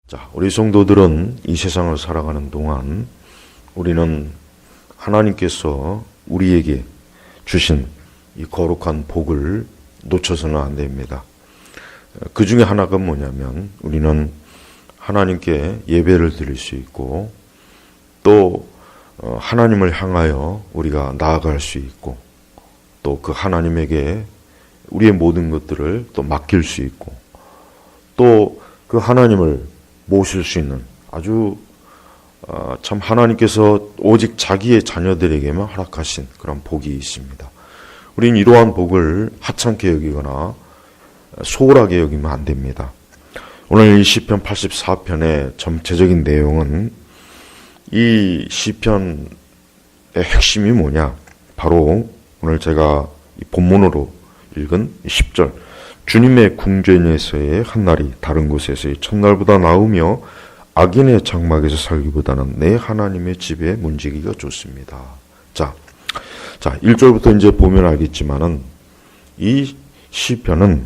자, 우리 성도들은 이 세상을 살아가는 동안 우리는 하나님께서 우리에게 주신 이 거룩한 복을 놓쳐서는 안 됩니다. 그 중에 하나가 뭐냐면 우리는 하나님께 예배를 드릴 수 있고 또 하나님을 향하여 우리가 나아갈 수 있고 또 그 하나님에게 우리의 모든 것들을 또 맡길 수 있고 또 그 하나님을 모실 수 있는 아주 참 하나님께서 오직 자기의 자녀들에게만 허락하신 그런 복이 있습니다. 우리는 이러한 복을 하찮게 여기거나 소홀하게 여기면 안 됩니다. 오늘 이 시편 84편의 전체적인 내용은 이 시편의 핵심이 뭐냐? 바로 오늘 제가 본문으로 읽은 10절 주님의 궁전에서의 한날이 다른 곳에서의 첫날보다 나으며 악인의 장막에서 살기보다는 내 하나님의 집에 문지기가 좋습니다. 자, 1절부터 이제 보면 알겠지만은 이 시편은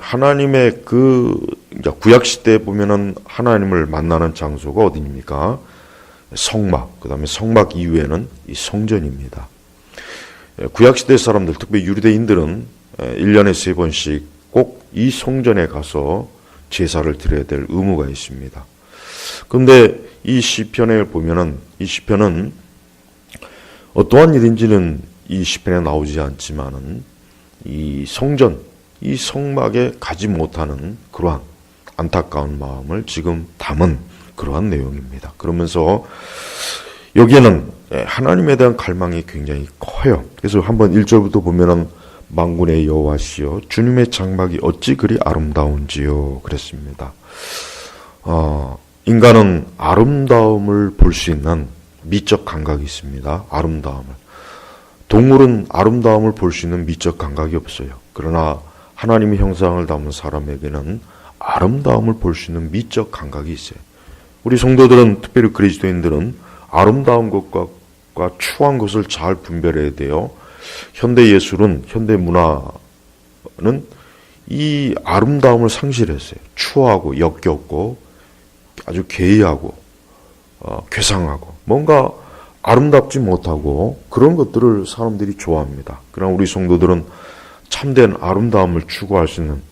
하나님의 구약 시대에 보면은 하나님을 만나는 장소가 어디입니까? 성막, 그 다음에 성막 이후에는 이 성전입니다. 구약 시대 사람들, 특히 유대인들은 1년에 3번씩 꼭 이 성전에 가서 제사를 드려야 될 의무가 있습니다. 그런데 이 시편을 보면은 이 시편은 어떠한 일인지는 이 시편에 나오지 않지만은 이 성전, 이 성막에 가지 못하는 그러한 안타까운 마음을 지금 담은 그러한 내용입니다. 그러면서 여기에는 하나님에 대한 갈망이 굉장히 커요. 그래서 한번 1절부터 보면은 만군의 여호와시여 주님의 장막이 어찌 그리 아름다운지요 그랬습니다. 인간은 아름다움을 볼 수 있는 미적 감각이 있습니다. 아름다움을. 동물은 아름다움을 볼 수 있는 미적 감각이 없어요. 그러나 하나님의 형상을 담은 사람에게는 아름다움을 볼 수 있는 미적 감각이 있어요. 우리 성도들은, 특별히 그리스도인들은 아름다운 것과 추한 것을 잘 분별해야 돼요. 현대 예술은, 현대 문화는 이 아름다움을 상실했어요. 추하고 역겹고 아주 괴이하고 괴상하고 뭔가 아름답지 못하고 그런 것들을 사람들이 좋아합니다. 그러나 우리 성도들은 참된 아름다움을 추구할 수 있는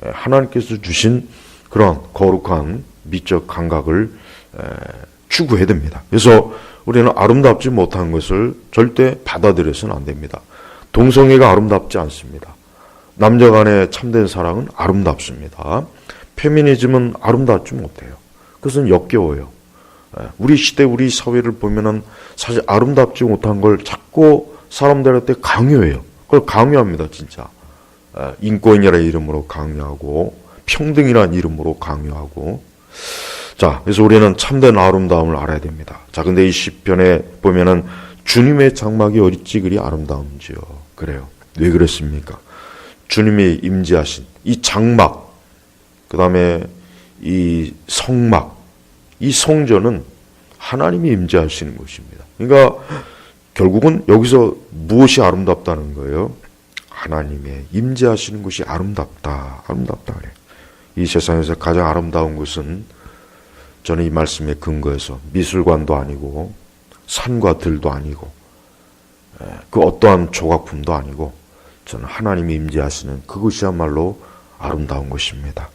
하나님께서 주신 그런 거룩한 미적 감각을 추구해야 됩니다. 그래서 우리는 아름답지 못한 것을 절대 받아들여서는 안 됩니다. 동성애가 아름답지 않습니다. 남녀 간의 참된 사랑은 아름답습니다. 페미니즘은 아름답지 못해요. 그것은 역겨워요. 우리 시대, 우리 사회를 보면은 사실 아름답지 못한 걸 자꾸 사람들한테 강요해요. 그걸 강요합니다, 진짜. 인권이라는 이름으로 강요하고, 평등이라는 이름으로 강요하고. 자, 그래서 우리는 참된 아름다움을 알아야 됩니다. 자, 근데 이 시편에 보면은 주님의 장막이 어찌 그리 아름다운지요. 그래요. 왜 그랬습니까? 주님이 임재하신 이 장막, 그 다음에 이 성막, 이 성전은 하나님이 임재하시는 곳입니다. 그러니까 결국은 여기서 무엇이 아름답다는 거예요? 하나님의 임재하시는 곳이 아름답다. 아름답다 그래요. 이 세상에서 가장 아름다운 것은 저는 이 말씀에 근거해서 미술관도 아니고 산과 들도 아니고 그 어떠한 조각품도 아니고 저는 하나님이 임재하시는 그것이야말로 아름다운 것입니다.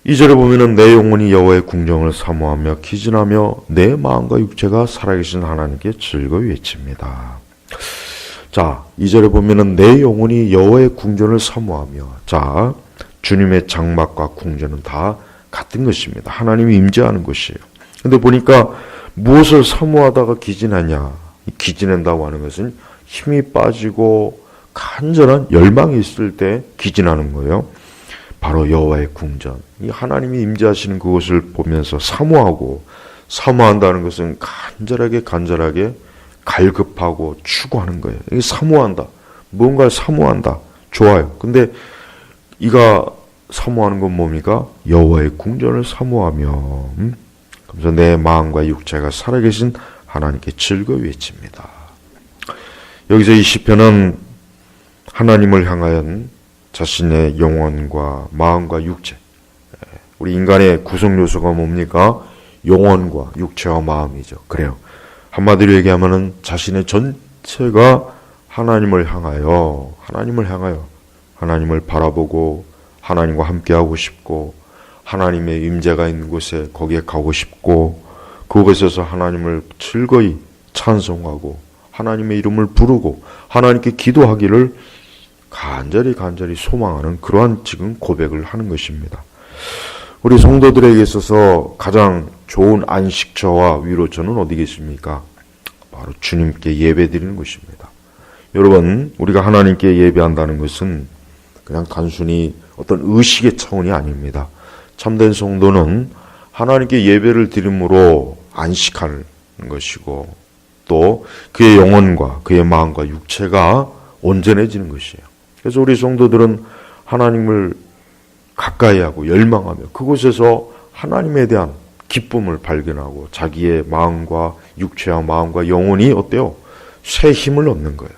2절에 보면은 내 영혼이 여호와의 궁정을 사모하며 기진하며 내 마음과 육체가 살아계신 하나님께 즐거이 외칩니다. 자, 2절에 보면은 내 영혼이 여호와의 궁전을 사모하며, 자, 주님의 장막과 궁전은 다 같은 것입니다. 하나님이 임재하는 것이에요. 근데 보니까 무엇을 사모하다가 기진하냐? 기진한다고 하는 것은 힘이 빠지고 간절한 열망이 있을 때 기진하는 거예요. 바로 여호와의 궁전. 이 하나님이 임재하시는 그곳을 보면서 사모하고, 사모한다는 것은 간절하게 갈급하고 추구하는 거예요. 이게 사모한다. 뭔가를 사모한다. 좋아요. 근데 이가 사모하는 건 뭡니까? 여호와의 궁전을 사모하며, 그래서 내 마음과 육체가 살아계신 하나님께 즐거이 외칩니다. 여기서 이 시편은 하나님을 향하여 자신의 영혼과 마음과 육체, 우리 인간의 구성 요소가 뭡니까? 영혼과 육체와 마음이죠. 그래요. 한마디로 얘기하면은 자신의 전체가 하나님을 향하여 하나님을 바라보고 하나님과 함께하고 싶고 하나님의 임재가 있는 곳에 거기에 가고 싶고 그곳에서 하나님을 즐거이 찬송하고 하나님의 이름을 부르고 하나님께 기도하기를 간절히 소망하는 그러한 지금 고백을 하는 것입니다. 우리 성도들에게 있어서 가장 좋은 안식처와 위로처는 어디겠습니까? 바로 주님께 예배드리는 것입니다. 여러분, 우리가 하나님께 예배한다는 것은 그냥 단순히 어떤 의식의 차원이 아닙니다. 참된 성도는 하나님께 예배를 드림으로 안식하는 것이고 또 그의 영혼과 그의 마음과 육체가 온전해지는 것이에요. 그래서 우리 성도들은 하나님을 가까이 하고 열망하며 그곳에서 하나님에 대한 기쁨을 발견하고 자기의 마음과 육체와 마음과 영혼이 어때요? 새 힘을 얻는 거예요.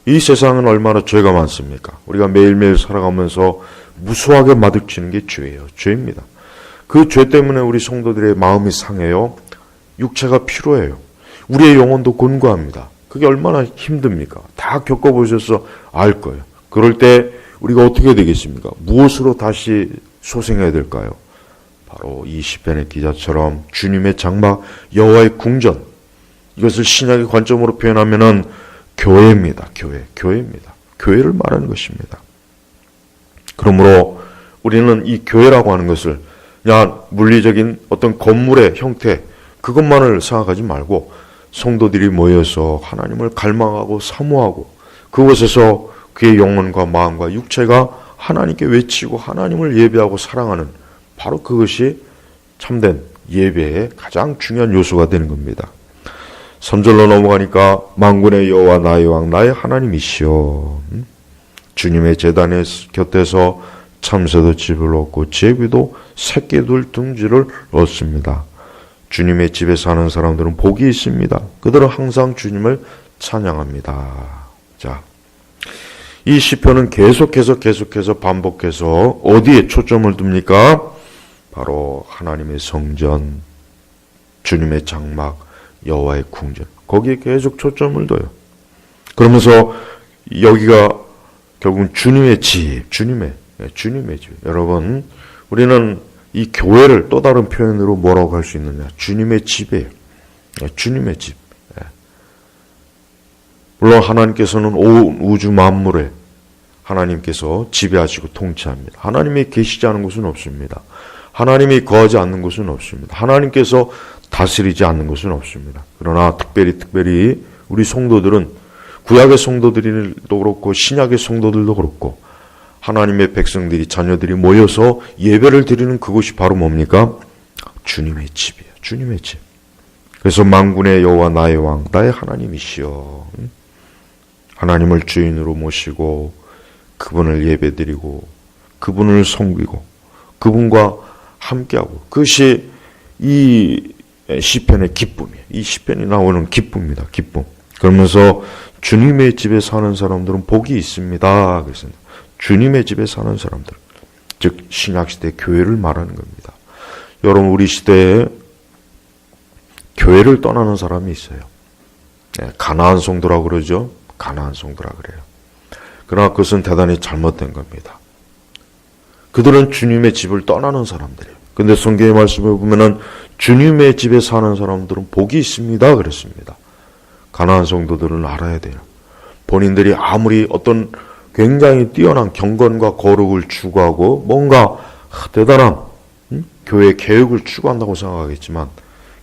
이 세상은 얼마나 죄가 많습니까? 우리가 매일매일 살아가면서 무수하게 마주치는 게 죄예요. 죄입니다. 그 죄 때문에 우리 성도들의 마음이 상해요. 육체가 피로해요. 우리의 영혼도 곤고합니다. 그게 얼마나 힘듭니까? 다 겪어보셔서 알 거예요. 그럴 때 우리가 어떻게 되겠습니까? 무엇으로 다시 소생해야 될까요? 바로 이 시편의 기자처럼 주님의 장막, 여호와의 궁전. 이것을 신약의 관점으로 표현하면은 교회입니다. 교회입니다. 교회를 말하는 것입니다. 그러므로 우리는 이 교회라고 하는 것을 그냥 물리적인 어떤 건물의 형태 그것만을 생각하지 말고 성도들이 모여서 하나님을 갈망하고 사모하고 그곳에서 그의 영혼과 마음과 육체가 하나님께 외치고 하나님을 예배하고 사랑하는 바로 그것이 참된 예배의 가장 중요한 요소가 되는 겁니다. 3절로 넘어가니까 만군의 여호와 나의 왕 나의 하나님이시여 주님의 제단의 곁에서 참새도 집을 얻고 제비도 새끼들 둥지를 얻습니다. 주님의 집에 사는 사람들은 복이 있습니다. 그들은 항상 주님을 찬양합니다. 자, 이 시편은 계속해서 반복해서 어디에 초점을 둡니까? 바로 하나님의 성전, 주님의 장막, 여호와의 궁전. 거기에 계속 초점을 둬요. 그러면서 여기가 결국은 주님의 집, 주님의 집. 여러분, 우리는 이 교회를 또 다른 표현으로 뭐라고 할 수 있느냐? 주님의 집이에요. 주님의 집. 물론 하나님께서는 온 우주 만물에 하나님께서 지배하시고 통치합니다. 하나님이 계시지 않은 곳은 없습니다. 하나님이 거하지 않는 곳은 없습니다. 하나님께서 다스리지 않는 곳은 없습니다. 그러나 특별히 우리 성도들은 구약의 성도들도 그렇고 신약의 성도들도 그렇고 하나님의 백성들이 자녀들이 모여서 예배를 드리는 그곳이 바로 뭡니까? 주님의 집이에요. 주님의 집. 그래서 만군의 여호와 나의 왕 나의 하나님이시여 하나님을 주인으로 모시고 그분을 예배드리고 그분을 섬기고 그분과 함께하고 그것이 이 시편의 기쁨이에요. 이 시편이 나오는 기쁨입니다. 기쁨. 그러면서 주님의 집에 사는 사람들은 복이 있습니다. 그래서 주님의 집에 사는 사람들, 즉 신약시대 교회를 말하는 겁니다. 여러분 우리 시대에 교회를 떠나는 사람이 있어요. 가나안 성도라고 그러죠. 가나안 성도라 그래요. 그러나 그것은 대단히 잘못된 겁니다. 그들은 주님의 집을 떠나는 사람들이에요. 근데 성경의 말씀을 보면은 주님의 집에 사는 사람들은 복이 있습니다. 그랬습니다. 가나안 성도들은 알아야 돼요. 본인들이 아무리 어떤 굉장히 뛰어난 경건과 거룩을 추구하고 뭔가 대단한 교회 개혁을 추구한다고 생각하겠지만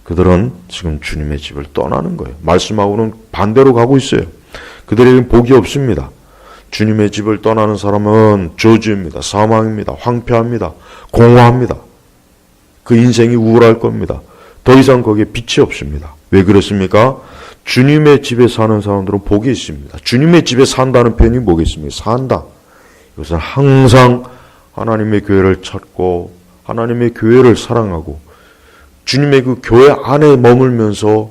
그들은 지금 주님의 집을 떠나는 거예요. 말씀하고는 반대로 가고 있어요. 그들에게는 복이 없습니다. 주님의 집을 떠나는 사람은 저주입니다. 사망입니다. 황폐합니다. 공허합니다. 그 인생이 우울할 겁니다. 더 이상 거기에 빛이 없습니다. 왜 그렇습니까? 주님의 집에 사는 사람들은 복이 있습니다. 주님의 집에 산다는 표현이 뭐겠습니까? 산다. 이것은 항상 하나님의 교회를 찾고 하나님의 교회를 사랑하고 주님의 그 교회 안에 머물면서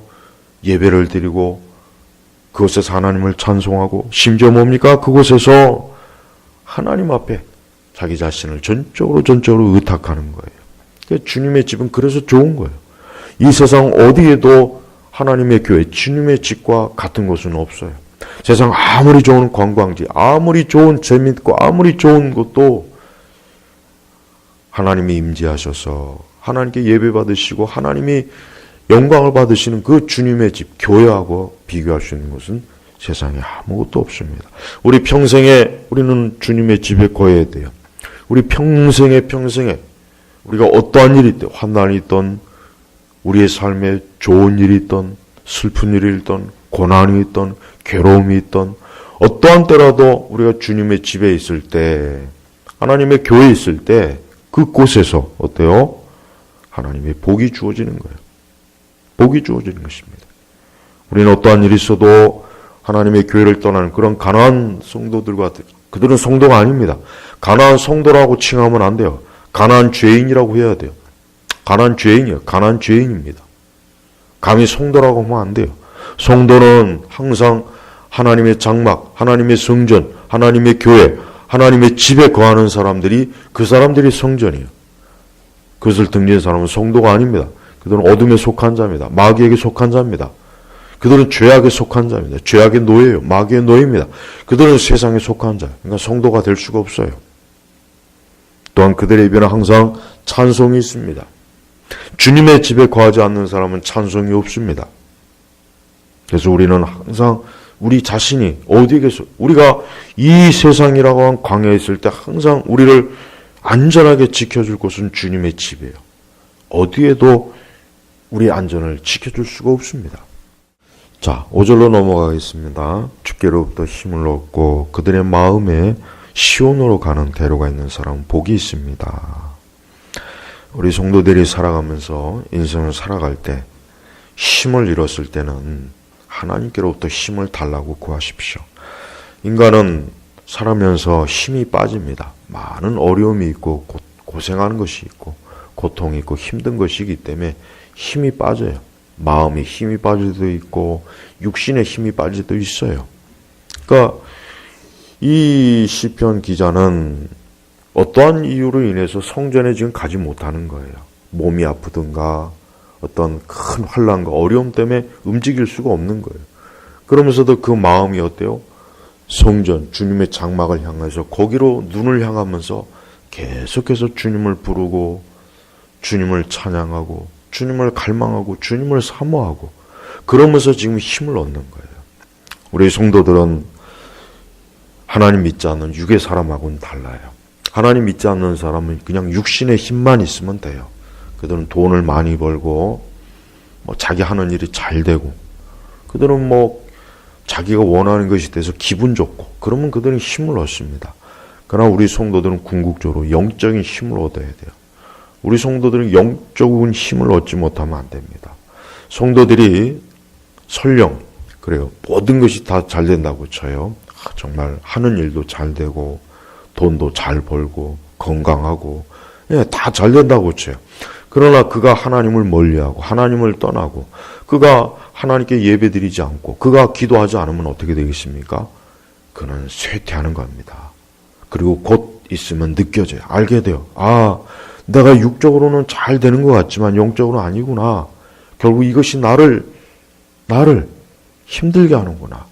예배를 드리고 그곳에서 하나님을 찬송하고 심지어 뭡니까? 그곳에서 하나님 앞에 자기 자신을 전적으로 의탁하는 거예요. 그러니까 주님의 집은 그래서 좋은 거예요. 이 세상 어디에도 하나님의 교회, 주님의 집과 같은 곳은 없어요. 세상 아무리 좋은 관광지, 아무리 좋은 재밌고 아무리 좋은 것도 하나님이 임재하셔서 하나님께 예배 받으시고 하나님이 영광을 받으시는 그 주님의 집, 교회하고 비교할 수 있는 것은 세상에 아무것도 없습니다. 우리 평생에 우리는 주님의 집에 거해야 돼요. 우리 평생에 우리가 어떠한 일이 있든 환난이 있든 우리의 삶에 좋은 일이 있든 슬픈 일이 있든 고난이 있든 괴로움이 있든 어떠한 때라도 우리가 주님의 집에 있을 때 하나님의 교회에 있을 때 그곳에서 어때요? 하나님의 복이 주어지는 거예요. 복이 주어지는 것입니다. 우리는 어떠한 일이 있어도 하나님의 교회를 떠나는 그런 가난한 성도들과 그들은 성도가 아닙니다. 가난한 성도라고 칭하면 안 돼요. 가난한 죄인이라고 해야 돼요. 가난한 죄인이에요. 가난한 죄인입니다. 감히 성도라고 하면 안 돼요. 성도는 항상 하나님의 장막, 하나님의 성전, 하나님의 교회, 하나님의 집에 거하는 사람들이 그 사람들이 성전이에요. 그것을 등진 사람은 성도가 아닙니다. 그들은 어둠에 속한 자입니다. 마귀에게 속한 자입니다. 그들은 죄악에 속한 자입니다. 죄악의 노예예요. 마귀의 노예입니다. 그들은 세상에 속한 자예요. 그러니까 성도가 될 수가 없어요. 또한 그들의 입에는 항상 찬송이 있습니다. 주님의 집에 거하지 않는 사람은 찬송이 없습니다. 그래서 우리는 항상 우리 자신이 어디에 계서 우리가 이 세상이라고 한 광야에 있을 때 항상 우리를 안전하게 지켜줄 곳은 주님의 집이에요. 어디에도 우리 안전을 지켜줄 수가 없습니다. 자, 5절로 넘어가겠습니다. 주께로부터 힘을 얻고 그들의 마음에 시온으로 가는 대로가 있는 사람은 복이 있습니다. 우리 성도들이 살아가면서 인생을 살아갈 때 힘을 잃었을 때는 하나님께로부터 힘을 달라고 구하십시오. 인간은 살아면서 힘이 빠집니다. 많은 어려움이 있고 고생하는 것이 있고 고통이 있고 힘든 것이기 때문에 힘이 빠져요. 마음이 힘이 빠질 수도 있고 육신의 힘이 빠질 수도 있어요. 그러니까 이 시편 기자는 어떠한 이유로 인해서 성전에 지금 가지 못하는 거예요. 몸이 아프든가 어떤 큰 환난과 어려움 때문에 움직일 수가 없는 거예요. 그러면서도 그 마음이 어때요? 성전, 주님의 장막을 향해서 거기로 눈을 향하면서 계속해서 주님을 부르고 주님을 찬양하고 주님을 갈망하고 주님을 사모하고 그러면서 지금 힘을 얻는 거예요. 우리 성도들은 하나님 믿지 않는 육의 사람하고는 달라요. 하나님 믿지 않는 사람은 그냥 육신의 힘만 있으면 돼요. 그들은 돈을 많이 벌고 자기 하는 일이 잘 되고 그들은 자기가 원하는 것이 돼서 기분 좋고 그러면 그들은 힘을 얻습니다. 그러나 우리 성도들은 궁극적으로 영적인 힘을 얻어야 돼요. 우리 성도들은 영적인 힘을 얻지 못하면 안 됩니다. 성도들이 설령 그래요. 모든 것이 다 잘 된다고 쳐요. 정말 하는 일도 잘 되고 돈도 잘 벌고 건강하고 다 잘 된다고 쳐요. 그러나 그가 하나님을 멀리하고 하나님을 떠나고 그가 하나님께 예배드리지 않고 그가 기도하지 않으면 어떻게 되겠습니까? 그는 쇠퇴하는 겁니다. 그리고 곧 있으면 느껴져요. 알게 돼요. 내가 육적으로는 잘 되는 것 같지만 영적으로는 아니구나. 결국 이것이 나를 힘들게 하는구나.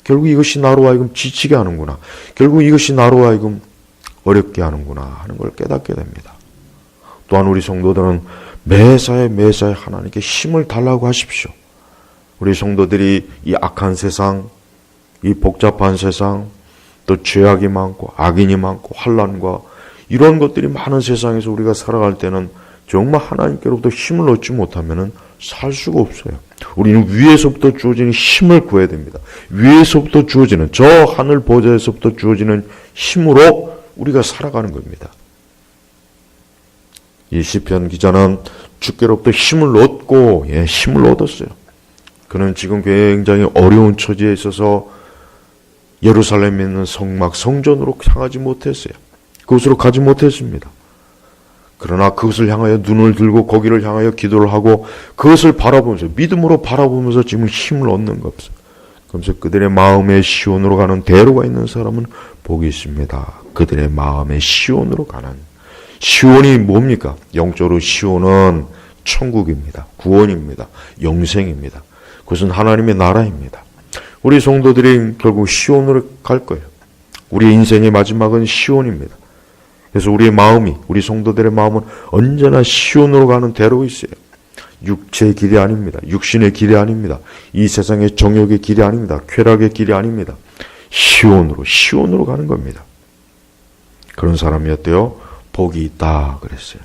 결국 이것이 나로 하여금 지치게 하는구나. 결국 이것이 나로 하여금 어렵게 하는구나 하는 걸 깨닫게 됩니다. 또한 우리 성도들은 매사에 하나님께 힘을 달라고 하십시오. 우리 성도들이 이 악한 세상, 이 복잡한 세상, 또 죄악이 많고 악인이 많고 환난과 이런 것들이 많은 세상에서 우리가 살아갈 때는 정말 하나님께로부터 힘을 얻지 못하면 살 수가 없어요. 우리는 위에서부터 주어지는 힘을 구해야 됩니다. 위에서부터 주어지는 저 하늘 보좌에서부터 주어지는 힘으로 우리가 살아가는 겁니다. 이 시편 기자는 주께로부터 힘을 얻고 힘을 얻었어요. 그는 지금 굉장히 어려운 처지에 있어서 예루살렘에 있는 성막 성전으로 향하지 못했어요. 그곳으로 가지 못했습니다. 그러나 그것을 향하여 눈을 들고 거기를 향하여 기도를 하고 그것을 바라보면서 믿음으로 바라보면서 지금 힘을 얻는 것 없어요. 그러면서 그들의 마음의 시온으로 가는 대로가 있는 사람은 복이 있습니다. 그들의 마음의 시온으로 가는 시온이 뭡니까? 영적으로 시온은 천국입니다. 구원입니다. 영생입니다. 그것은 하나님의 나라입니다. 우리 성도들이 결국 시온으로 갈 거예요. 우리의 인생의 마지막은 시온입니다. 그래서 우리의 마음이, 우리 성도들의 마음은 언제나 시온으로 가는 대로 있어요. 육체의 길이 아닙니다. 육신의 길이 아닙니다. 이 세상의 정욕의 길이 아닙니다. 쾌락의 길이 아닙니다. 시온으로 가는 겁니다. 그런 사람이 어때요? 복이 있다 그랬어요.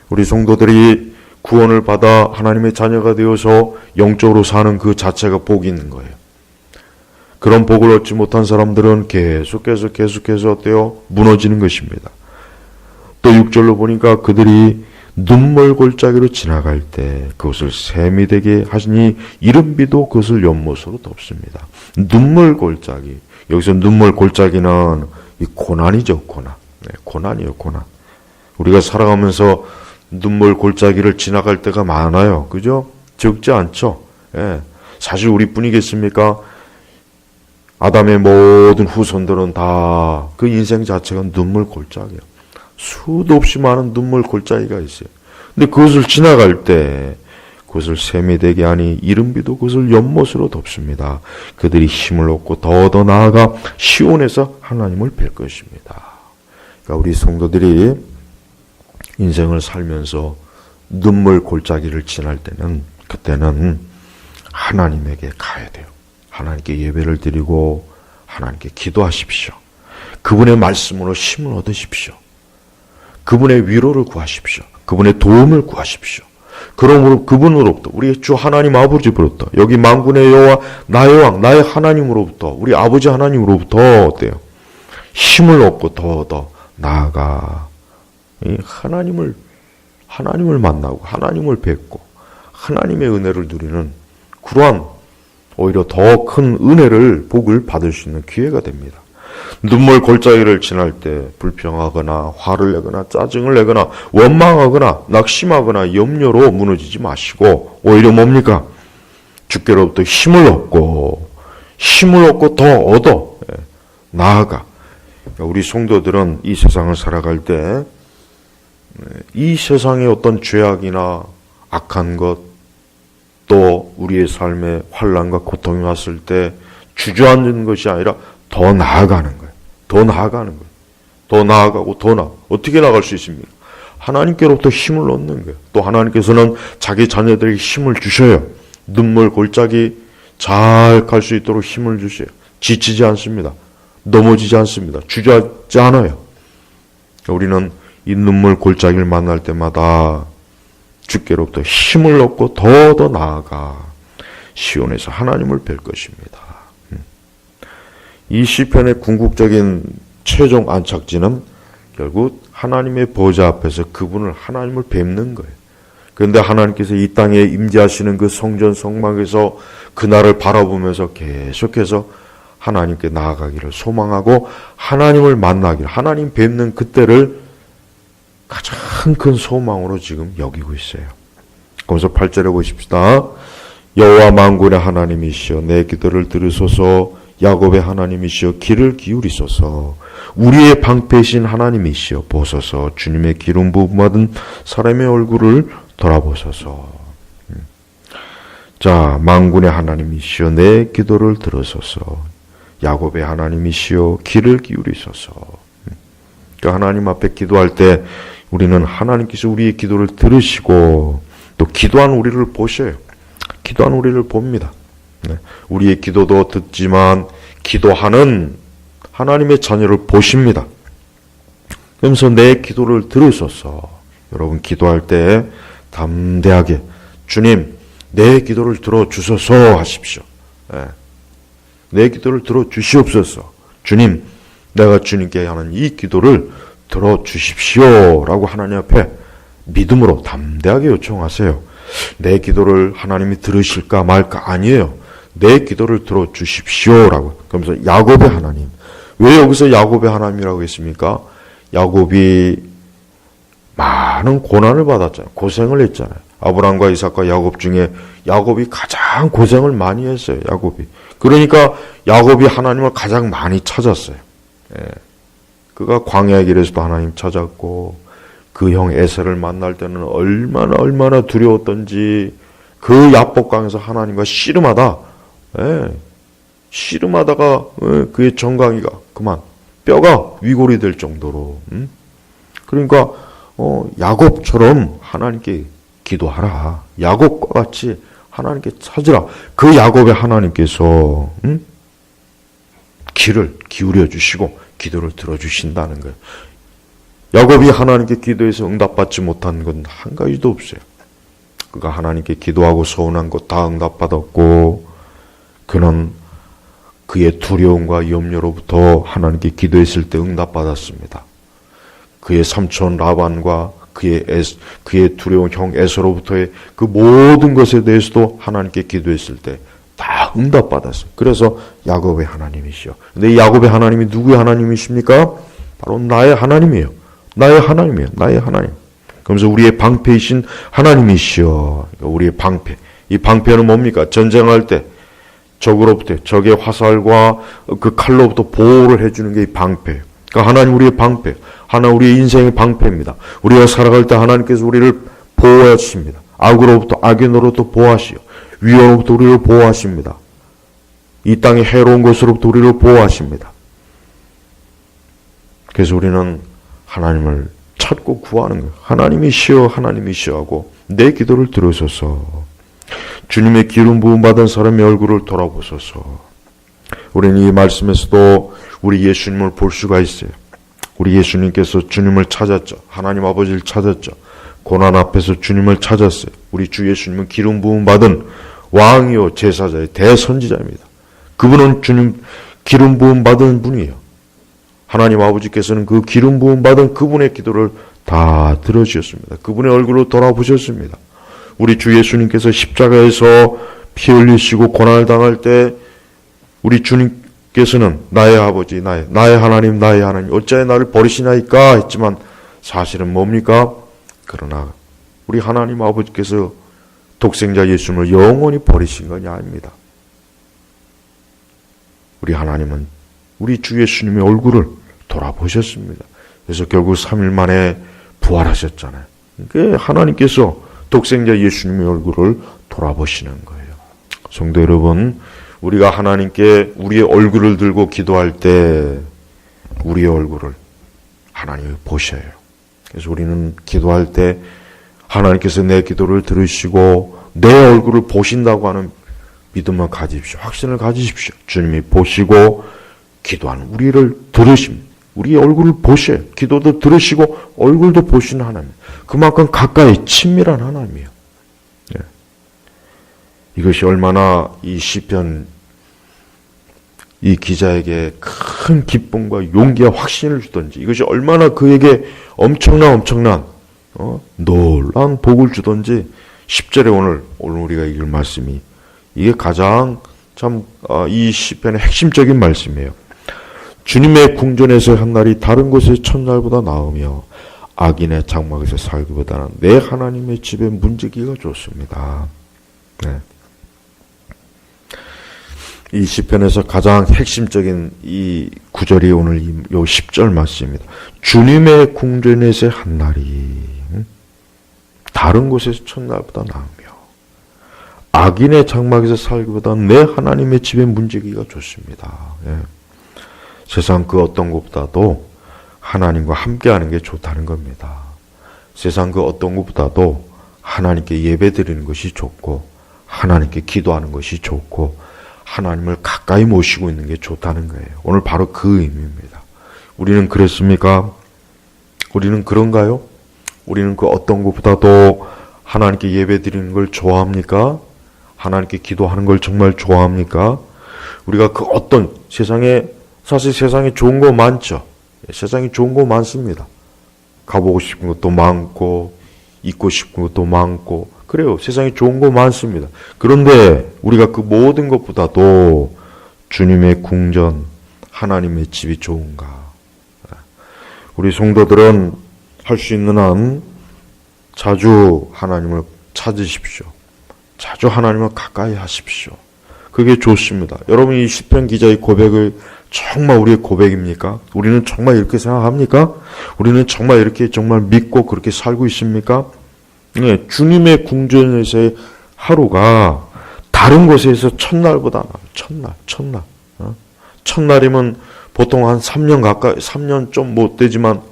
우리 성도들이 구원을 받아 하나님의 자녀가 되어서 영적으로 사는 그 자체가 복이 있는 거예요. 그런 복을 얻지 못한 사람들은 계속해서 어때요? 무너지는 것입니다. 또 6절로 보니까 그들이 눈물 골짜기로 지나갈 때 그것을 샘이 되게 하시니 이른비도 그것을 연못으로 덮습니다. 눈물 골짜기. 여기서 눈물 골짜기는 이 고난이죠, 고난. 네, 고난이에요, 고난. 우리가 살아가면서 눈물 골짜기를 지나갈 때가 많아요. 그죠? 적지 않죠? 예. 사실 우리뿐이겠습니까? 아담의 모든 후손들은 다 그 인생 자체가 눈물 골짜기예요. 수도 없이 많은 눈물 골짜기가 있어요. 근데 그것을 지나갈 때 그것을 샘이 되게 하니 이른비도 그것을 연못으로 덮습니다. 그들이 힘을 얻고 더 나아가 시온에서 하나님을 뵐 것입니다. 그러니까 우리 성도들이 인생을 살면서 눈물 골짜기를 지날 때는 그때는 하나님에게 가야 돼요. 하나님께 예배를 드리고 하나님께 기도하십시오. 그분의 말씀으로 힘을 얻으십시오. 그분의 위로를 구하십시오. 그분의 도움을 구하십시오. 그러므로 그분으로부터 우리 주 하나님 아버지로부터 여기 만군의 여호와 나의 왕 나의 하나님으로부터 우리 아버지 하나님으로부터 어때요? 힘을 얻고 더 나아가 하나님을 만나고 하나님을 뵙고 하나님의 은혜를 누리는 그러한 오히려 더 큰 은혜를 복을 받을 수 있는 기회가 됩니다. 눈물 골짜기를 지날 때 불평하거나 화를 내거나 짜증을 내거나 원망하거나 낙심하거나 염려로 무너지지 마시고 오히려 뭡니까? 주께로부터 힘을 얻고 더 얻어 나아가. 우리 성도들은 이 세상을 살아갈 때 이 세상의 어떤 죄악이나 악한 것 또 우리의 삶에 환난과 고통이 왔을 때 주저앉는 것이 아니라 더 나아가는 거예요. 더 나아가고 어떻게 나아갈 수 있습니까? 하나님께로부터 힘을 얻는 거예요. 또 하나님께서는 자기 자녀들에게 힘을 주셔요. 눈물 골짜기 잘 갈 수 있도록 힘을 주셔요. 지치지 않습니다. 넘어지지 않습니다. 주저앉지 않아요. 우리는 이 눈물 골짜기를 만날 때마다 주께로부터 힘을 얻고 더 나아가 시온에서 하나님을 뵐 것입니다. 이 시편의 궁극적인 최종 안착지는 결국 하나님의 보좌 앞에서 하나님을 뵙는 거예요. 그런데 하나님께서 이 땅에 임재하시는 그 성전 성막에서 그날을 바라보면서 계속해서 하나님께 나아가기를 소망하고 하나님을 만나기를 하나님 뵙는 그때를 가장 큰 소망으로 지금 여기고 있어요. 그래서 8절에 보십시다. 여호와 만군의 하나님이시여 내 기도를 들으소서 야곱의 하나님이시여 귀를 기울이소서 우리의 방패이신 하나님이시여 보소서 주님의 기름 부음 받은 사람의 얼굴을 돌아보소서. 자, 만군의 하나님이시여 내 기도를 들으소서 야곱의 하나님이시여 귀를 기울이소서. 그 하나님 앞에 기도할 때 우리는 하나님께서 우리의 기도를 들으시고 또 기도한 우리를 보셔요. 기도한 우리를 봅니다. 우리의 기도도 듣지만 기도하는 하나님의 자녀를 보십니다. 그러면서 내 기도를 들으소서. 여러분 기도할 때 담대하게 주님 내 기도를 들어주소서 하십시오. 내 기도를 들어주시옵소서. 주님 내가 주님께 하는 이 기도를 들어주십시오 라고 하나님 앞에 믿음으로 담대하게 요청하세요. 내 기도를 하나님이 들으실까 말까 아니에요. 내 기도를 들어주십시오 라고. 그러면서 야곱의 하나님. 왜 여기서 야곱의 하나님이라고 했습니까? 야곱이 많은 고난을 받았잖아요. 고생을 했잖아요. 아브라함과 이삭과 야곱 중에 야곱이 가장 고생을 많이 했어요. 야곱이. 그러니까 야곱이 하나님을 가장 많이 찾았어요. 그가 광야의 길에서도 하나님 찾았고 그 형 에서를 만날 때는 얼마나 두려웠던지 그 야복강에서 하나님과 씨름하다, 예, 씨름하다가 그의 정강이가 그만 뼈가 위골이 될 정도로, 그러니까 야곱처럼 하나님께 기도하라. 야곱과 같이 하나님께 찾으라. 그 야곱의 하나님께서 귀를 기울여 주시고 기도를 들어주신다는 거예요. 야곱이 하나님께 기도해서 응답받지 못한 건 한 가지도 없어요. 그가 하나님께 기도하고 소원한 것 다 응답받았고, 그는 그의 두려움과 염려로부터 하나님께 기도했을 때 응답받았습니다. 그의 삼촌 라반과 그의 두려운 형 에서로부터의 그 모든 것에 대해서도 하나님께 기도했을 때 다 응답받았어요. 그래서 야곱의 하나님이시요. 근데 이 야곱의 하나님이 누구의 하나님이십니까? 바로 나의 하나님이에요. 나의 하나님이에요. 나의 하나님. 그러면서 우리의 방패이신 하나님이시여. 우리의 방패. 이 방패는 뭡니까? 전쟁할 때 적으로부터, 적의 화살과 그 칼로부터 보호를 해주는 게 이 방패예요. 그러니까 하나님 우리의 방패. 하나님 우리의 인생의 방패입니다. 우리가 살아갈 때 하나님께서 우리를 보호하십니다. 악으로부터, 악인으로부터 보호하시오. 위험으로부터 우리를 보호하십니다. 이 땅의 해로운 것으로부터 우리를 보호하십니다. 그래서 우리는 하나님을 찾고 구하는 거예요. 하나님이시여, 하나님이시여 하고 내 기도를 들으소서. 주님의 기름 부음 받은 사람의 얼굴을 돌아보소서. 우리는 이 말씀에서도 우리 예수님을 볼 수가 있어요. 우리 예수님께서 주님을 찾았죠. 하나님 아버지를 찾았죠. 고난 앞에서 주님을 찾았어요. 우리 주 예수님은 기름 부음 받은 왕이요 제사자의 대선지자입니다. 그분은 주님 기름 부음 받은 분이에요. 하나님 아버지께서는 그 기름 부음 받은 그분의 기도를 다 들어주셨습니다. 그분의 얼굴을 돌아보셨습니다. 우리 주 예수님께서 십자가에서 피 흘리시고 고난을 당할 때 우리 주님께서는 나의 아버지, 나의 하나님, 나의 하나님, 어찌하여 나를 버리시나이까 했지만 사실은 뭡니까? 그러나 우리 하나님 아버지께서 독생자 예수님을 영원히 버리신 것이 아닙니다. 우리 하나님은 우리 주 예수님의 얼굴을 돌아보셨습니다. 그래서 결국 3일 만에 부활하셨잖아요. 그러니까 하나님께서 독생자 예수님의 얼굴을 돌아보시는 거예요. 성도 여러분, 우리가 하나님께 우리의 얼굴을 들고 기도할 때 우리의 얼굴을 하나님이 보셔요. 그래서 우리는 기도할 때 하나님께서 내 기도를 들으시고 내 얼굴을 보신다고 하는 믿음을 가지십시오. 확신을 가지십시오. 주님이 보시고 기도하는 우리를 들으십니다. 우리의 얼굴을 보셔요. 기도도 들으시고 얼굴도 보시는 하나님. 그만큼 가까이 친밀한 하나님이에요. 예. 이것이 얼마나 이 시편 이 기자에게 큰 기쁨과 용기와 확신을 주던지, 이것이 얼마나 그에게 엄청난 놀라운 복을 주던지 10절에 오늘 우리가 읽을 말씀이 이게 가장 참 이 시편의 핵심적인 말씀이에요. 주님의 궁전에서 한 날이 다른 곳의 첫날보다 나으며 악인의 장막에서 살기보다는 내 하나님의 집에 문지기가 좋습니다. 네. 이 시편에서 가장 핵심적인 이 구절이 오늘 요 10절 말씀입니다. 주님의 궁전에서 한 날이 다른 곳에서 첫날보다 나으며 악인의 장막에서 살기보다 내 하나님의 집에 문지기가 좋습니다. 예. 세상 그 어떤 것보다도 하나님과 함께하는 게 좋다는 겁니다. 세상 그 어떤 것보다도 하나님께 예배드리는 것이 좋고 하나님께 기도하는 것이 좋고 하나님을 가까이 모시고 있는 게 좋다는 거예요. 오늘 바로 그 의미입니다. 우리는 그랬습니까? 우리는 그런가요? 우리는 그 어떤 것보다도 하나님께 예배드리는 걸 좋아합니까? 하나님께 기도하는 걸 정말 좋아합니까? 우리가 그 어떤 사실 세상에 좋은 거 많죠. 세상에 좋은 거 많습니다. 가보고 싶은 것도 많고 입고 싶은 것도 많고 그래요. 세상에 좋은 거 많습니다. 그런데 우리가 그 모든 것보다도 주님의 궁전, 하나님의 집이 좋은가? 우리 성도들은 할 수 있는 한 자주 하나님을 찾으십시오. 자주 하나님을 가까이 하십시오. 그게 좋습니다. 여러분 이 시편 기자의 고백을 정말 우리의 고백입니까? 우리는 정말 이렇게 생각합니까? 우리는 정말 이렇게 정말 믿고 그렇게 살고 있습니까? 네, 주님의 궁전에서의 하루가 다른 곳에서 첫날보다 첫날. 첫날이면 보통 한 3년 가까이, 3년 좀 못 되지만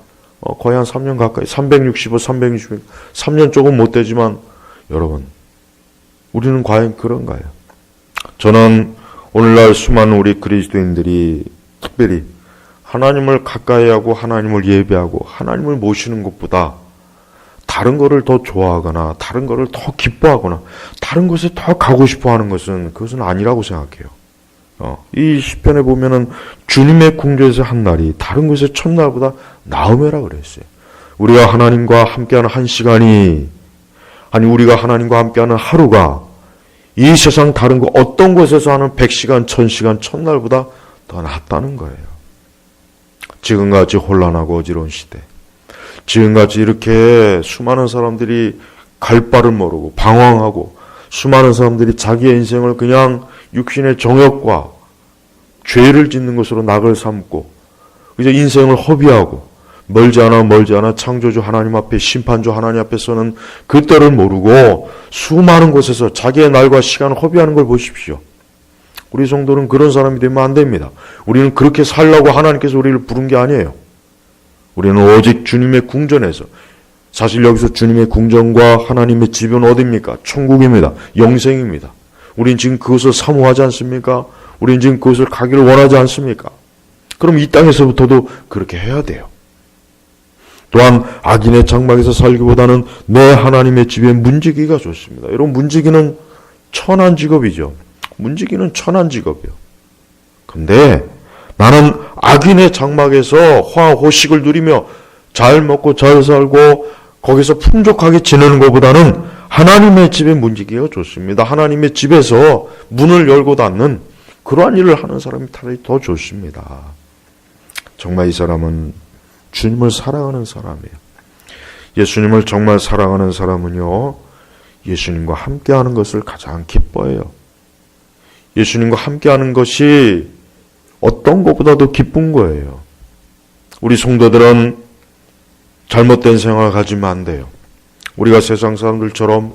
거의 한 3년 가까이, 365, 3년 조금 못 되지만 여러분 우리는 과연 그런가요? 저는 오늘날 수많은 우리 그리스도인들이 특별히 하나님을 가까이 하고 하나님을 예배하고 하나님을 모시는 것보다 다른 거를 더 좋아하거나 다른 거를 더 기뻐하거나 다른 곳에 더 가고 싶어 하는 것은 그것은 아니라고 생각해요. 이 시편에 보면은 주님의 궁전에서 한 날이 다른 곳의 첫날보다 나음이라 그랬어요. 우리가 하나님과 함께하는 한 시간이 우리가 하나님과 함께하는 하루가 이 세상 다른 거 어떤 곳에서 하는 100시간, 1000시간, 첫날보다 더 낫다는 거예요. 지금같이 혼란하고 어지러운 시대, 지금같이 이렇게 수많은 사람들이 갈 바를 모르고 방황하고 수많은 사람들이 자기의 인생을 그냥 육신의 정욕과 죄를 짓는 것으로 낙을 삼고 이제 인생을 허비하고 멀지 않아 창조주 하나님 앞에 심판주 하나님 앞에서는 그 때를 모르고 수많은 곳에서 자기의 날과 시간을 허비하는 걸 보십시오. 우리 성도는 그런 사람이 되면 안 됩니다. 우리는 그렇게 살라고 하나님께서 우리를 부른 게 아니에요. 우리는 오직 주님의 궁전에서, 사실 여기서 주님의 궁전과 하나님의 집은 어디입니까? 천국입니다. 영생입니다. 우린 지금 그것을 사모하지 않습니까? 우린 지금 그것을 가기를 원하지 않습니까? 그럼 이 땅에서부터도 그렇게 해야 돼요. 또한 악인의 장막에서 살기보다는 내 하나님의 집에 문지기가 좋습니다. 여러분 문지기는 천한 직업이죠. 문지기는 천한 직업이요. 근데 나는 악인의 장막에서 화호식을 누리며 잘 먹고 잘 살고 거기서 풍족하게 지내는 것보다는 하나님의 집에 문지기가 좋습니다. 하나님의 집에서 문을 열고 닫는 그러한 일을 하는 사람이 차라리 더 좋습니다. 정말 이 사람은 주님을 사랑하는 사람이에요. 예수님을 정말 사랑하는 사람은요, 예수님과 함께하는 것을 가장 기뻐해요. 예수님과 함께하는 것이 어떤 것보다도 기쁜 거예요. 우리 성도들은 잘못된 생각을 가지면 안 돼요. 우리가 세상 사람들처럼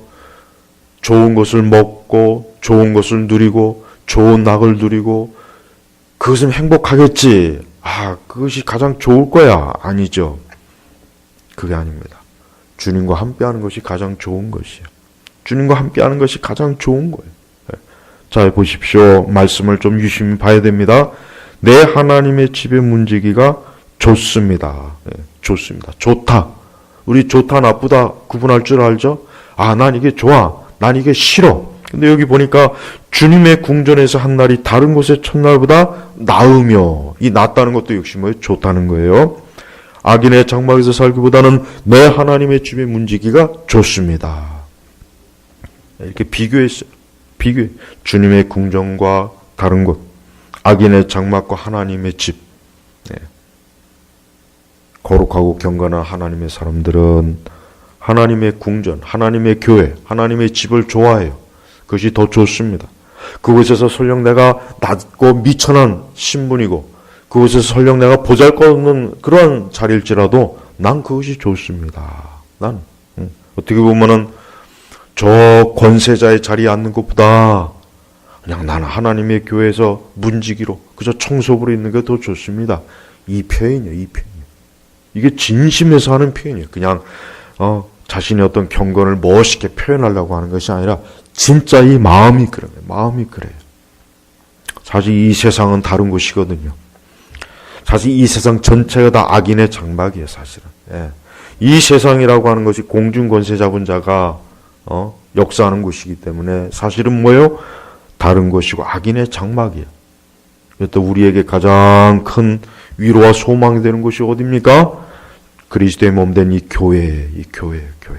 좋은 것을 먹고 좋은 것을 누리고 좋은 낙을 누리고 그것은 행복하겠지. 그것이 가장 좋을 거야. 아니죠. 그게 아닙니다. 주님과 함께하는 것이 가장 좋은 것이에요. 주님과 함께하는 것이 가장 좋은 거예요. 자, 보십시오. 말씀을 좀 유심히 봐야 됩니다. 내 하나님의 집의 문지기가 좋습니다. 좋습니다. 좋다. 우리 좋다 나쁘다 구분할 줄 알죠? 난 이게 좋아. 난 이게 싫어. 근데 여기 보니까 주님의 궁전에서 한 날이 다른 곳의 첫날보다 나으며, 이 낫다는 것도 역시 뭐예요? 좋다는 거예요. 악인의 장막에서 살기보다는 내 하나님의 집의 문지기가 좋습니다. 이렇게 비교했어요. 주님의 궁전과 다른 곳, 악인의 장막과 하나님의 집. 거룩하고 경건한 하나님의 사람들은 하나님의 궁전, 하나님의 교회, 하나님의 집을 좋아해요. 그것이 더 좋습니다. 그곳에서 설령 내가 낮고 미천한 신분이고 그곳에서 설령 내가 보잘것없는 그런 자리일지라도 난 그것이 좋습니다. 난 어떻게 보면은 저 권세자의 자리에 앉는 것보다 그냥 나는 하나님의 교회에서 문지기로 그저 청소부로 있는 게 더 좋습니다. 이 표현이에요. 이 표현. 이게 진심에서 하는 표현이에요. 그냥 자신의 어떤 경건을 멋있게 표현하려고 하는 것이 아니라 진짜 이 마음이 그래요. 마음이 그래요. 사실 이 세상은 다른 곳이거든요. 사실 이 세상 전체가 다 악인의 장막이에요. 사실은. 이 세상이라고 하는 것이 공중권세 잡은 자가 역사하는 곳이기 때문에 사실은 뭐예요? 다른 곳이고 악인의 장막이에요. 또 우리에게 가장 큰 위로와 소망이 되는 곳이 어디입니까? 그리스도의 몸된 이 교회예요. 이 교회예요. 교회.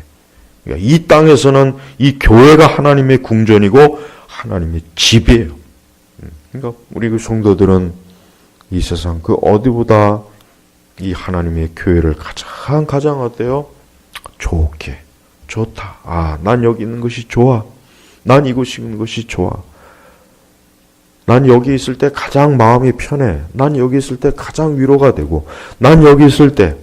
그러니까 이 땅에서는 이 교회가 하나님의 궁전이고 하나님의 집이에요. 그러니까 우리 그 성도들은 이 세상 그 어디보다 이 하나님의 교회를 가장 어때요? 좋게, 좋다. 난 여기 있는 것이 좋아. 난 이곳에 있는 것이 좋아. 난 여기 있을 때 가장 마음이 편해. 난 여기 있을 때 가장 위로가 되고, 난 여기 있을 때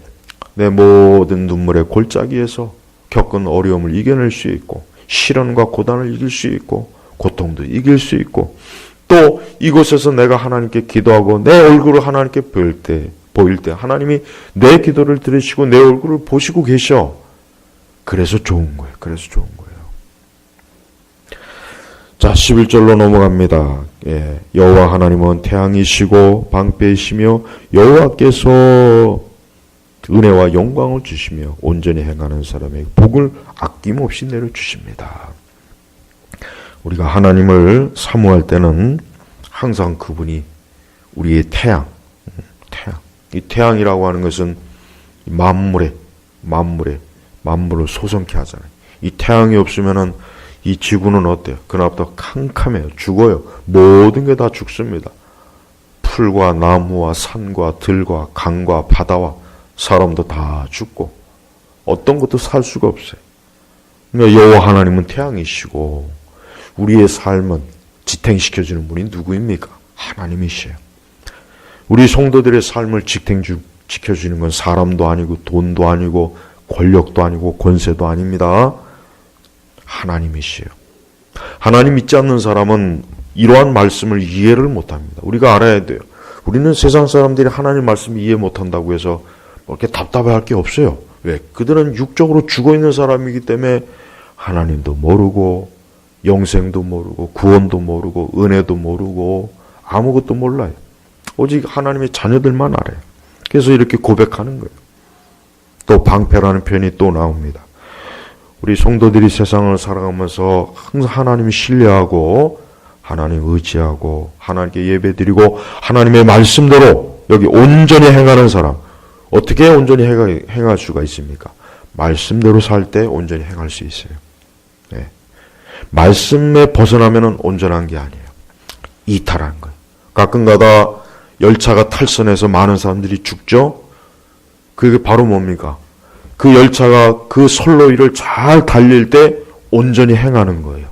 내 모든 눈물의 골짜기에서 겪은 어려움을 이겨낼 수 있고, 시련과 고단을 이길 수 있고, 고통도 이길 수 있고, 또 이곳에서 내가 하나님께 기도하고 내 얼굴을 하나님께 보일 때 하나님이 내 기도를 들으시고 내 얼굴을 보시고 계셔. 그래서 좋은 거예요. 그래서 좋은 거예요. 자, 11절로 넘어갑니다. 예, 여호와 하나님은 태양이시고 방패이시며 여호와께서 은혜와 영광을 주시며 온전히 행하는 사람에게 복을 아낌없이 내려주십니다. 우리가 하나님을 사모할 때는 항상 그분이 우리의 태양. 이 태양이라고 하는 것은 만물을 소성케 하잖아요. 이 태양이 없으면은 이 지구는 어때요? 그날부터 캄캄해요. 죽어요. 모든 게 다 죽습니다. 풀과 나무와 산과 들과 강과 바다와 사람도 다 죽고 어떤 것도 살 수가 없어요. 그러니까 여호와 하나님은 태양이시고 우리의 삶은 지탱시켜주는 분이 누구입니까? 하나님이시에요. 우리 성도들의 삶을 지켜주는 건 사람도 아니고 돈도 아니고 권력도 아니고 권세도 아닙니다. 하나님이시에요. 하나님 믿지 않는 사람은 이러한 말씀을 이해를 못합니다. 우리가 알아야 돼요. 우리는 세상 사람들이 하나님 말씀을 이해 못한다고 해서 이렇게 답답해할 게 없어요. 왜? 그들은 육적으로 죽어있는 사람이기 때문에 하나님도 모르고 영생도 모르고 구원도 모르고 은혜도 모르고 아무것도 몰라요. 오직 하나님의 자녀들만 알아요. 그래서 이렇게 고백하는 거예요. 또 방패라는 표현이 또 나옵니다. 우리 성도들이 세상을 살아가면서 항상 하나님을 신뢰하고 하나님 의지하고 하나님께 예배드리고 하나님의 말씀대로 여기 온전히 행하는 사람. 어떻게 온전히 행할 수가 있습니까? 말씀대로 살 때 온전히 행할 수 있어요. 네. 말씀에 벗어나면 온전한 게 아니에요. 이탈한 거예요. 가끔가다 열차가 탈선해서 많은 사람들이 죽죠? 그게 바로 뭡니까? 그 열차가 그 선로위를 잘 달릴 때 온전히 행하는 거예요.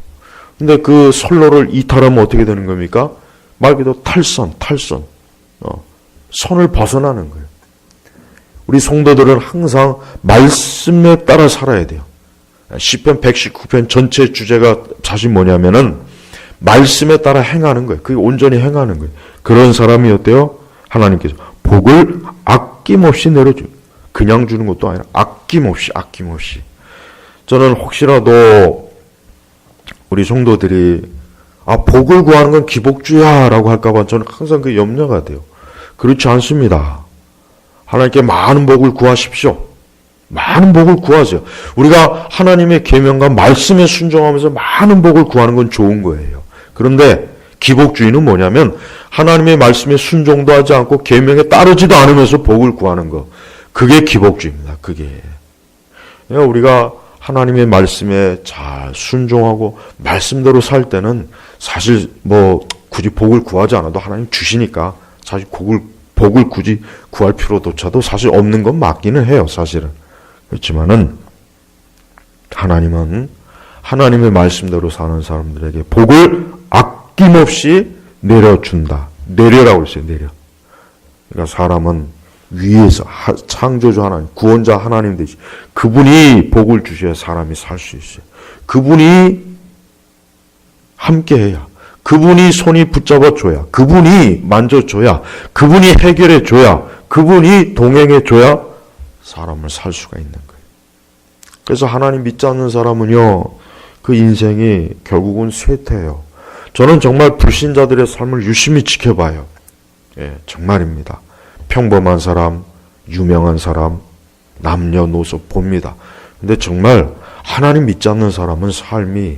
근데 그 선로를 이탈하면 어떻게 되는 겁니까? 말 그대로 탈선. 선을 벗어나는 거예요. 우리 성도들은 항상 말씀에 따라 살아야 돼요. 시편 119편 전체 주제가 사실 뭐냐면은 말씀에 따라 행하는 거예요. 그게 온전히 행하는 거예요. 그런 사람이 어때요? 하나님께서 복을 아낌없이 내려줘요. 그냥 주는 것도 아니라 아낌없이. 저는 혹시라도 우리 성도들이 복을 구하는 건 기복주야라고 할까봐 저는 항상 그 염려가 돼요. 그렇지 않습니다. 하나님께 많은 복을 구하십시오. 많은 복을 구하세요. 우리가 하나님의 계명과 말씀에 순종하면서 많은 복을 구하는 건 좋은 거예요. 그런데 기복주의는 뭐냐면 하나님의 말씀에 순종도 하지 않고 계명에 따르지도 않으면서 복을 구하는 거. 그게 기복주의입니다. 그게. 그러니까 우리가 하나님의 말씀에 잘 순종하고 말씀대로 살 때는 사실 굳이 복을 구하지 않아도 하나님 주시니까 사실 복을 굳이 구할 필요조차도 사실 없는 건 맞기는 해요. 사실은. 그렇지만은 하나님은 하나님의 말씀대로 사는 사람들에게 복을 아낌없이 내려준다. 내려라고 했어요. 내려. 그러니까 사람은 위에서 창조주 하나님, 구원자 하나님 되시. 그분이 복을 주셔야 사람이 살 수 있어요. 그분이 함께해야. 그분이 손이 붙잡아줘야. 그분이 만져줘야. 그분이 해결해줘야. 그분이 동행해줘야 사람을 살 수가 있는 거예요. 그래서 하나님 믿지 않는 사람은요, 그 인생이 결국은 쇠퇴해요. 저는 정말 불신자들의 삶을 유심히 지켜봐요. 예, 정말입니다. 평범한 사람, 유명한 사람, 남녀노소 봅니다. 근데 정말 하나님 믿지 않는 사람은 삶이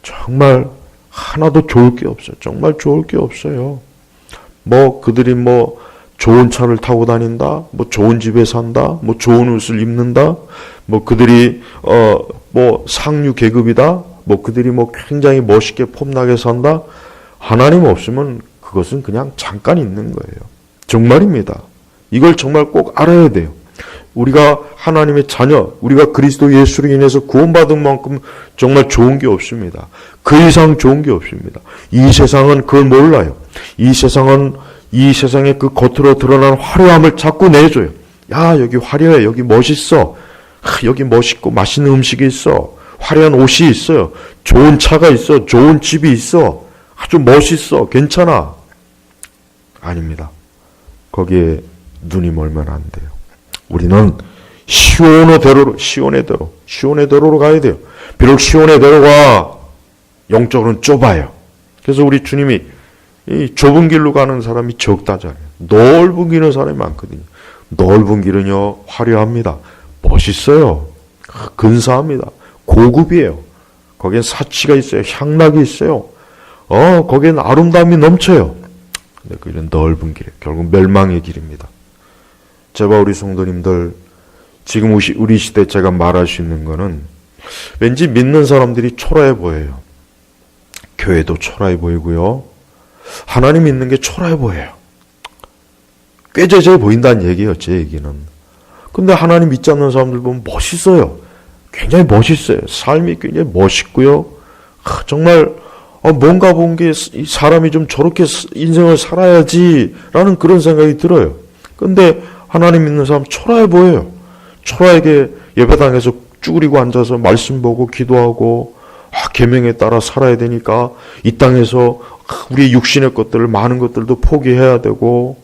정말 하나도 좋을 게 없어요. 정말 좋을 게 없어요. 그들이 좋은 차를 타고 다닌다, 좋은 집에 산다, 좋은 옷을 입는다, 그들이, 상류 계급이다, 그들이 굉장히 멋있게 폼나게 산다. 하나님 없으면 그것은 그냥 잠깐 있는 거예요. 정말입니다. 이걸 정말 꼭 알아야 돼요. 우리가 하나님의 자녀, 우리가 그리스도 예수로 인해서 구원받은 만큼 정말 좋은 게 없습니다. 그 이상 좋은 게 없습니다. 이 세상은 그걸 몰라요. 이 세상의 그 겉으로 드러나는 화려함을 자꾸 내줘요. 야, 여기 화려해. 여기 멋있어. 여기 멋있고 맛있는 음식이 있어. 화려한 옷이 있어요. 좋은 차가 있어. 좋은 집이 있어. 아주 멋있어. 괜찮아. 아닙니다. 거기에 눈이 멀면 안 돼요. 우리는 시온의 대로로 가야 돼요. 비록 시온의 대로가 영적으로는 좁아요. 그래서 우리 주님이 이 좁은 길로 가는 사람이 적다잖아요. 넓은 길은 사람이 많거든요. 넓은 길은요, 화려합니다. 멋있어요. 근사합니다. 고급이에요. 거기엔 사치가 있어요. 향락이 있어요. 거기엔 아름다움이 넘쳐요. 근데 그 길은 넓은 길이에요. 결국 멸망의 길입니다. 제발 우리 성도님들, 지금 우리 시대 제가 말할 수 있는 거는 왠지 믿는 사람들이 초라해 보여요. 교회도 초라해 보이고요. 하나님 믿는 게 초라해 보여요. 꾀죄죄 보인다는 얘기예요. 제 얘기는. 근데 하나님 믿지 않는 사람들 보면 멋있어요. 굉장히 멋있어요. 삶이 굉장히 멋있고요. 정말 뭔가 본 게 사람이 좀 저렇게 인생을 살아야지라는 그런 생각이 들어요. 근데 하나님 믿는 사람 초라해 보여요. 초라하게 예배당에서 쭈그리고 앉아서 말씀 보고 기도하고 계명에 따라 살아야 되니까 이 땅에서 우리의 육신의 것들을 많은 것들도 포기해야 되고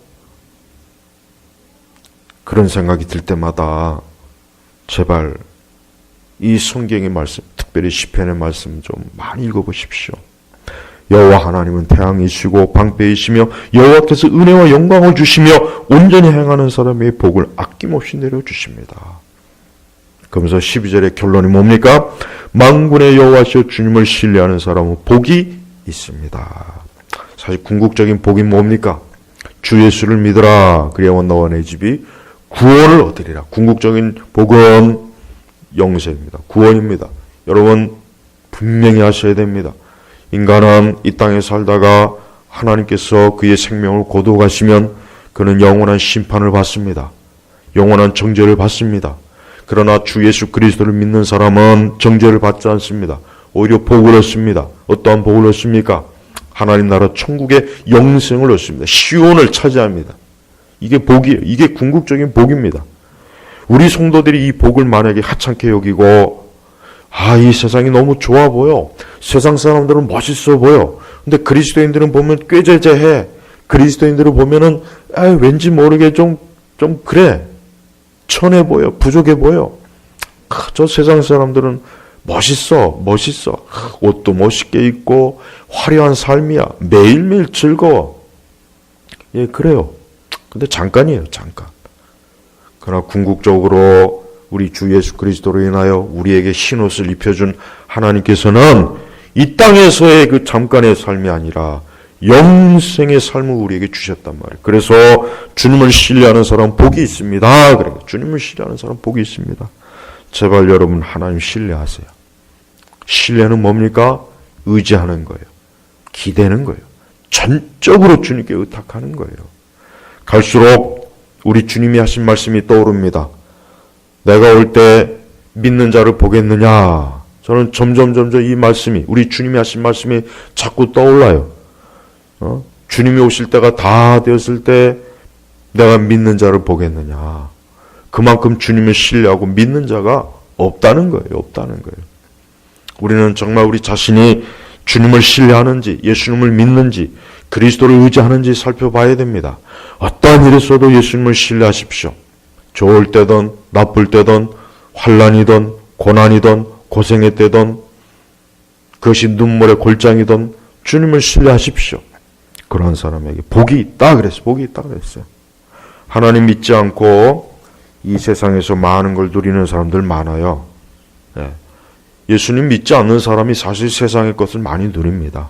그런 생각이 들 때마다 제발 이 성경의 말씀, 특별히 시편의 말씀 좀 많이 읽어보십시오. 여호와 하나님은 태양이시고 방패이시며 여호와께서 은혜와 영광을 주시며 온전히 행하는 사람의 복을 아낌없이 내려주십니다. 그러면서 12절의 결론이 뭡니까? 만군의 여호와시여 주님을 신뢰하는 사람은 복이 있습니다. 사실 궁극적인 복이 뭡니까? 주 예수를 믿으라. 그리하면 너와 내 집이 구원을 얻으리라. 궁극적인 복은 영생입니다. 구원입니다. 여러분 분명히 하셔야 됩니다. 인간은 이 땅에 살다가 하나님께서 그의 생명을 거두어가시면 그는 영원한 심판을 받습니다. 영원한 정죄를 받습니다. 그러나 주 예수 그리스도를 믿는 사람은 정죄를 받지 않습니다. 오히려 복을 얻습니다. 어떠한 복을 얻습니까? 하나님 나라 천국의 영생을 얻습니다. 시온을 차지합니다. 이게 복이에요. 이게 궁극적인 복입니다. 우리 성도들이 이 복을 만약에 하찮게 여기고 이 세상이 너무 좋아 보여. 세상 사람들은 멋있어 보여. 근데 그리스도인들은 보면 꾀죄죄해. 그리스도인들을 보면은 왠지 모르게 좀 그래. 천해 보여. 부족해 보여. 저 세상 사람들은 멋있어. 옷도 멋있게 입고 화려한 삶이야. 매일매일 즐거워. 예, 그래요. 근데 잠깐이에요. 잠깐. 그러나 궁극적으로 우리 주 예수 그리스도로 인하여 우리에게 흰옷을 입혀준 하나님께서는 이 땅에서의 그 잠깐의 삶이 아니라 영생의 삶을 우리에게 주셨단 말이에요. 그래서 주님을 신뢰하는 사람 복이 있습니다. 그래, 주님을 신뢰하는 사람 복이 있습니다. 제발 여러분 하나님 신뢰하세요. 신뢰는 뭡니까? 의지하는 거예요. 기대는 거예요. 전적으로 주님께 의탁하는 거예요. 갈수록 우리 주님이 하신 말씀이 떠오릅니다. 내가 올 때 믿는 자를 보겠느냐. 저는 점점 이 말씀이, 우리 주님이 하신 말씀이 자꾸 떠올라요. 주님이 오실 때가 다 되었을 때 내가 믿는 자를 보겠느냐. 그만큼 주님을 신뢰하고 믿는 자가 없다는 거예요. 우리는 정말 우리 자신이 주님을 신뢰하는지, 예수님을 믿는지, 그리스도를 의지하는지 살펴봐야 됩니다. 어떠한 일이 있어도 예수님을 신뢰하십시오. 좋을 때든 나쁠 때든 환난이든 고난이든 고생의 때든 그것이 눈물의 골장이든 주님을 신뢰하십시오. 그런 사람에게 복이 있다 그랬어요. 하나님 믿지 않고 이 세상에서 많은 걸 누리는 사람들 많아요. 예수님 믿지 않는 사람이 사실 세상의 것을 많이 누립니다.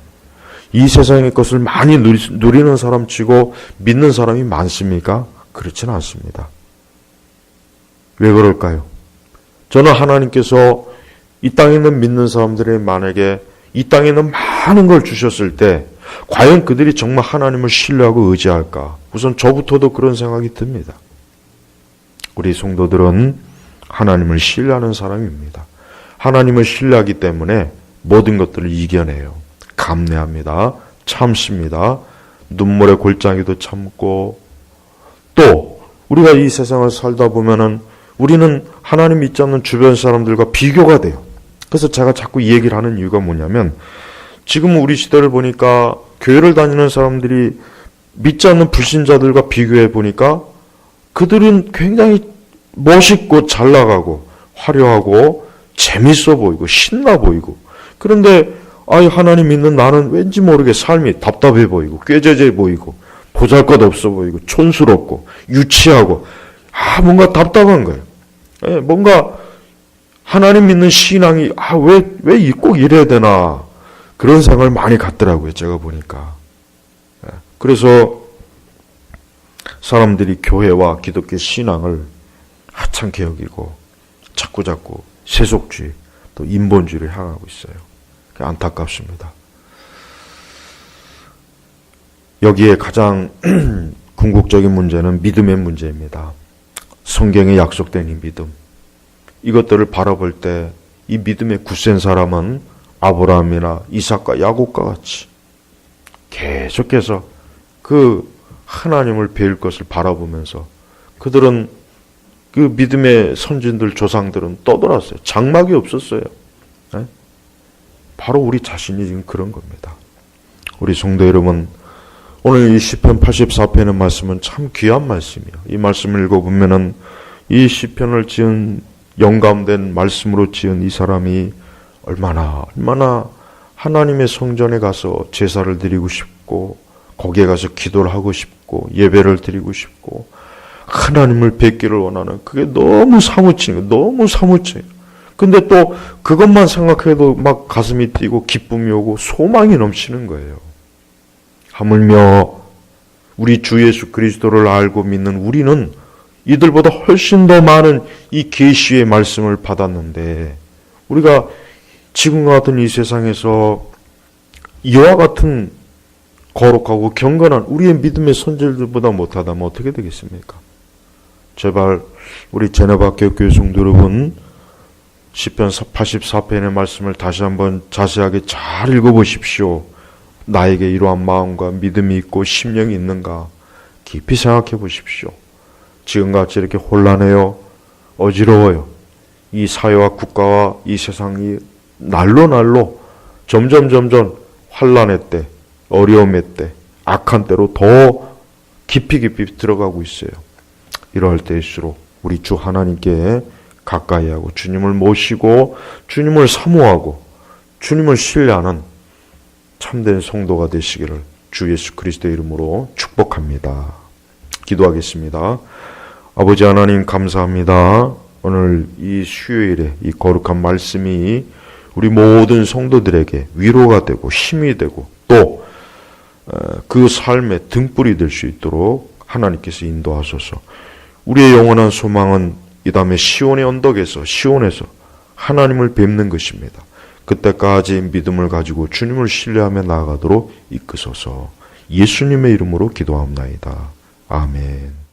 이 세상의 것을 많이 누리는 사람 치고 믿는 사람이 많습니까? 그렇지는 않습니다. 왜 그럴까요? 저는 하나님께서 이 땅에 있는 믿는 사람들이 만약에 이 땅에 있는 많은 걸 주셨을 때 과연 그들이 정말 하나님을 신뢰하고 의지할까? 우선 저부터도 그런 생각이 듭니다. 우리 성도들은 하나님을 신뢰하는 사람입니다. 하나님을 신뢰하기 때문에 모든 것들을 이겨내요. 감내합니다. 참습니다. 눈물의 골짜기도 참고, 또 우리가 이 세상을 살다 보면은 우리는 하나님 믿지 않는 주변 사람들과 비교가 돼요. 그래서 제가 자꾸 이 얘기를 하는 이유가 뭐냐면, 지금 우리 시대를 보니까 교회를 다니는 사람들이 믿지 않는 불신자들과 비교해 보니까 그들은 굉장히 멋있고 잘 나가고 화려하고 재밌어 보이고 신나 보이고, 그런데 하나님 믿는 나는 왠지 모르게 삶이 답답해 보이고 꾀죄죄 보이고 보잘것없어 보이고 촌스럽고 유치하고 뭔가 답답한 거예요. 뭔가 하나님 믿는 신앙이 왜 꼭 이래야 되나, 그런 생각을 많이 갖더라고요, 제가 보니까. 그래서 사람들이 교회와 기독교 신앙을 하찮게 여기고 자꾸 세속주의 또 인본주의를 향하고 있어요. 안타깝습니다. 여기에 가장 궁극적인 문제는 믿음의 문제입니다. 성경에 약속된 이 믿음, 이것들을 바라볼 때 이 믿음의 굳센 사람은 아브라함이나 이삭과 야곱과 같이 계속해서 그 하나님을 배울 것을 바라보면서 그들은 그 믿음의 선진들 조상들은 떠돌았어요. 장막이 없었어요. 바로 우리 자신이 지금 그런 겁니다. 우리 성도 여러분, 오늘 이 시편 84편의 말씀은 참 귀한 말씀이에요. 이 말씀을 읽어보면은 이 시편을 지은 영감된 말씀으로 지은 이 사람이 얼마나 하나님의 성전에 가서 제사를 드리고 싶고 거기에 가서 기도를 하고 싶고 예배를 드리고 싶고 하나님을 뵙기를 원하는, 그게 너무 사무치는 거예요. 너무 사무쳐요. 근데 또 그것만 생각해도 막 가슴이 뛰고 기쁨이 오고 소망이 넘치는 거예요. 하물며 우리 주 예수 그리스도를 알고 믿는 우리는 이들보다 훨씬 더 많은 이 계시의 말씀을 받았는데, 우리가 지금과 같은 이 세상에서 이와 같은 거룩하고 경건한 우리의 믿음의 선질들보다 못하다면 어떻게 되겠습니까? 제발 우리 제네바 교회 성도 여러분, 시편 84편의 말씀을 다시 한번 자세하게 잘 읽어보십시오. 나에게 이러한 마음과 믿음이 있고 심령이 있는가 깊이 생각해 보십시오. 지금같이 이렇게 혼란해요, 어지러워요. 이 사회와 국가와 이 세상이 날로 점점 환란의 때, 어려움의 때, 악한 때로 더 깊이 들어가고 있어요. 이러할 때일수록 우리 주 하나님께 가까이 하고 주님을 모시고 주님을 사모하고 주님을 신뢰하는 참된 성도가 되시기를 주 예수 그리스도의 이름으로 축복합니다. 기도하겠습니다. 아버지 하나님, 감사합니다. 오늘 이 수요일에 이 거룩한 말씀이 우리 모든 성도들에게 위로가 되고 힘이 되고 또 그 삶의 등불이 될 수 있도록 하나님께서 인도하소서. 우리의 영원한 소망은 이 다음에 시온의 언덕에서 시온에서 하나님을 뵙는 것입니다. 그때까지 믿음을 가지고 주님을 신뢰하며 나아가도록 이끄소서. 예수님의 이름으로 기도합나이다. 아멘.